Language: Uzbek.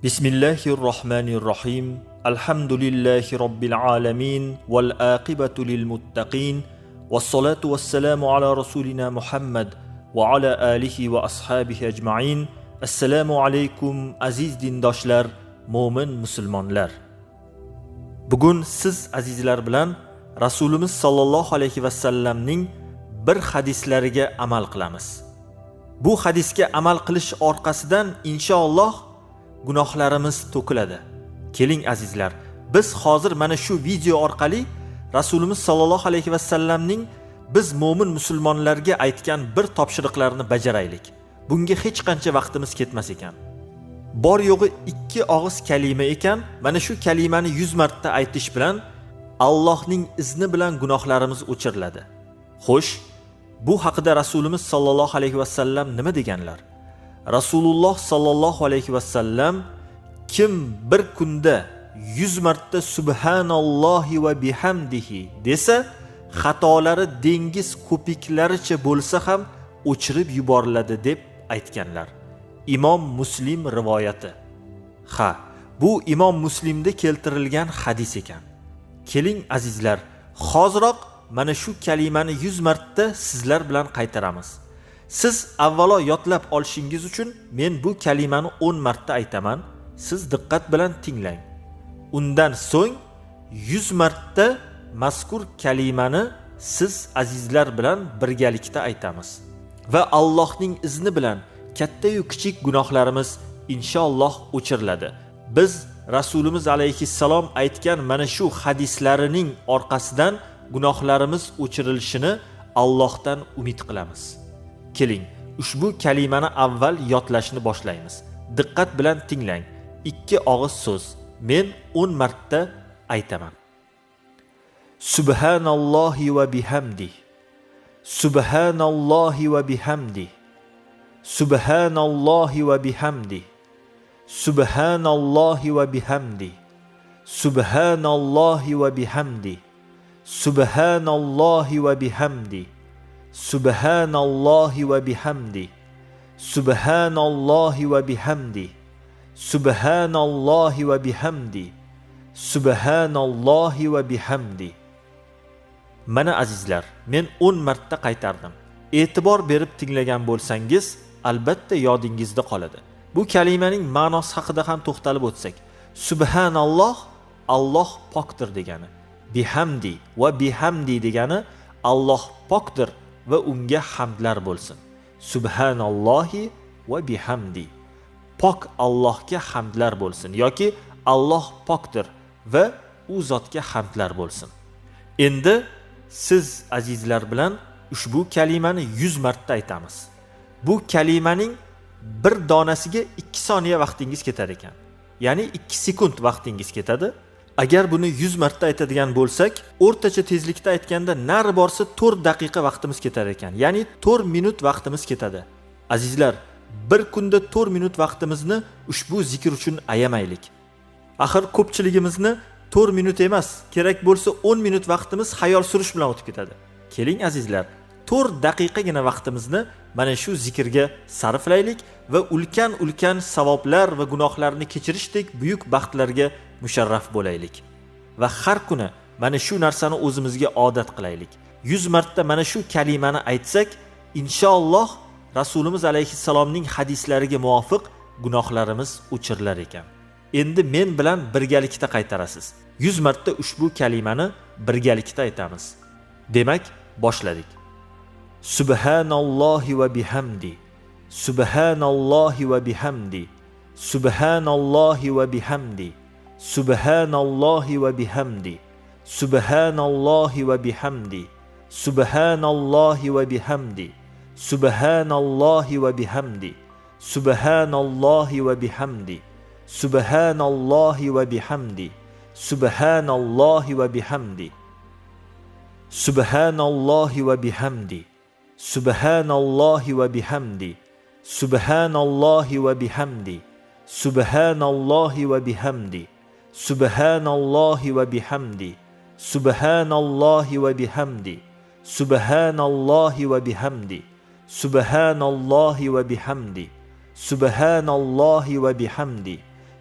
Bismillahirrahmanirrahim. Alhamdulillahi Rabbil alamin. Wal aqibatu lil muttaqin. Wassalatu wassalamu ala rasulina Muhammad va ala alihi va ashabihi ajma'in. Assalomu alaykum aziz dindoshlar, mo'min musulmonlar. Bugun siz azizlar bilan Rasulimiz sallallohu alayhi va sallamning bir hadislariga amal qilamiz. Bu hadisga amal qilish orqasidan inshaalloh gunohlarimiz to'kiladi. Keling azizlar, biz hozir mana shu video orqali Rasulimiz sallallohu alayhi va sallamning biz mo'min musulmonlarga aytgan bir topshiriqlarini bajaraylik. Bunga hech qancha vaqtimiz ketmas ekan. Bor yo'g'i 2 og'iz kalima ekan, mana shu kalimani 100 marta aytish bilan Allohning izni bilan gunohlarimiz o'chiriladi. Xo'sh, bu haqida Rasulimiz sallallohu alayhi va sallam nima deganlar? Rasululloh sallallohu alayhi va sallam kim bir kunda 100 marta subhanallohi va bihamdihi desa, xatolari dengiz ko'piklaricha bo'lsa ham o'chirib yuboriladi deb aytganlar. Imom Muslim rivoyati. Ha, bu Imom Muslimda keltirilgan hadis ekan. Keling azizlar, hoziroq mana shu kalimani 100 marta sizlar bilan qaytaramiz. Siz avvalo yodlab olishingiz uchun men bu kalimani 10 marta aytaman. Siz diqqat bilan tinglang. Undan so'ng 100 marta mazkur kalimani siz azizlar bilan birgalikda aytamiz. Va Allohning izni bilan katta yu kichik gunohlarimiz inshaalloh o'chiriladi. Biz Rasulimiz alayhissalom aytgan mana shu hadislarining orqasidan gunohlarimiz o'chirilishini Allohdan umid qilamiz. Keling, ushbu kalimani avval yodlashni boshlaymiz. Diqqat bilan tinglang. 2 og'iz so'z. Men 10 marta aytaman. Subhanallohi va bihamdi. Subhanallohi va bihamdi. Subhanallohi va bihamdi. Subhanallohi va bihamdi. Subhanallohi va bihamdi. Subhanallohi va bihamdi. Subhanallohi va bihamdi. Subhanallohi va bihamdi. Subhanallohi va bihamdi. Subhanallohi va bihamdi. Mana azizlar, men 10 marta qaytardim. E'tibor berib tinglagan bo'lsangiz, albatta yodingizda qoladi. Bu kalimaning ma'nosi haqida ham to'xtalib o'tsak, subhanalloh Alloh pokdir degani. Bihamdi va bihamdi degani Alloh pokdir va unga hamdlar bo'lsin. Subhanallohi va bihamdi. Pok Allohga hamdlar bo'lsin yoki Alloh pokdir va u zotga hamdlar bo'lsin. Endi siz azizlar bilan ushbu kalimani 100 marta aytamiz. Bu kalimaning bir donasiga 2 soniya vaqtingiz ketar ekan. Ya'ni 2 sekund vaqtingiz ketadi. Agar buni 100 marta aytadigan bo'lsak, o'rtacha tezlikda aytganda nari borsa 4 daqiqa vaqtimiz ketar ekan. Ya'ni 4 minut vaqtimiz ketadi. Azizlar, bir kunda 4 minut vaqtimizni ushbu zikr uchun ayamaylik. Axir ko'pchiligimizni 4 minut emas, kerak bo'lsa 10 minut vaqtimiz xayol surish bilan o'tib ketadi. Keling azizlar, 4 daqiqagina vaqtimizni mana shu zikrga sarflaylik va ulkan savoblar va gunohlarni kechirishdek buyuk baxtlarga musharraf bo'laylik. Va har kuni mana shu narsani o'zimizga odat qilaylik. 100 marta mana shu kalimani aytsak, inshaalloh Rasulimiz alayhissalomning hadislariga muvofiq gunohlarimiz o'chirilar ekan. Endi men bilan birgalikda qaytarasiz. 100 marta ushbu kalimani birgalikda aytamiz. Demak, boshladik. Subhanallohi va bihamdi. Subhanallohi va bihamdi. Subhanallohi va bihamdi. Subhanallohi va bihamdi. Subhanallohi va bihamdi. Subhanallohi va bihamdi. Subhanallohi va bihamdi. Subhanallohi va bihamdi. Subhanallohi va bihamdi. Subhanallohi va bihamdi. Subhanallohi va bihamdi. Subhanallohi va bihamdi. Subhanallohi va bihamdi. Subhanallohi va bihamdi. Subhanallohi va bihamdi. Subhanallohi va bihamdi. Subhanallohi va bihamdi. Subhanallohi va bihamdi. Subhanallohi va bihamdi.